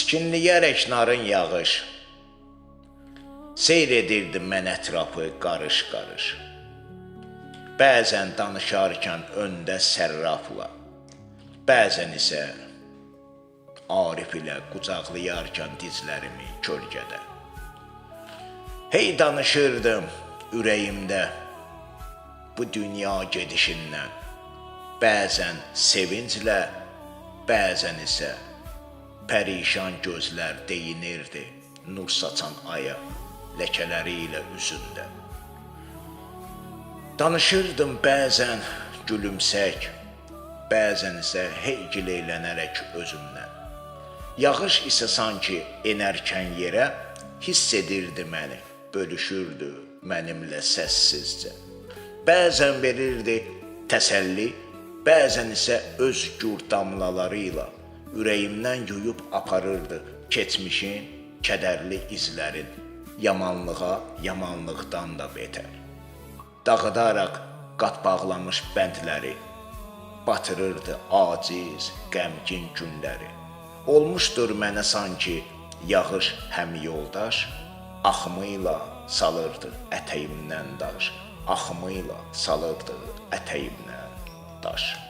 Tiskinliyərək narın yağış, seyr edirdim mən ətrafı qarış-qarış. Bəzən danışarkən öndə sərrafla, bəzən isə Arif ilə qucaqlayarkən dizlərimi kölgədə. Hey danışırdım ürəyimdə bu dünya gedişindən, bəzən sevinclə, bəzən isə pərişan gözlər deyinirdi nur saçan aya ləkələri ilə üzündə. Danışırdım bəzən gülümsək, bəzən isə hey gileylənərək özümdən. Yağış isə sanki enərkən yerə hiss edirdi məni, bölüşürdü mənimlə səssizcə. Bəzən verirdi təsəlli, bəzən isə öz gür damlaları ilə ürəyimdən yuyub aparırdı keçmişin kədərli izlərin, yamanlığa yamanlıqdan da betər. Dağıdaraq qat bağlamış bəndləri, batırırdı aciz, qəmgin günləri. Olmuşdur mənə sanki yağış həm yoldaş, axmıyla salırdı ətəyimdən daş, axmıyla salırdı ətəyimdən daş.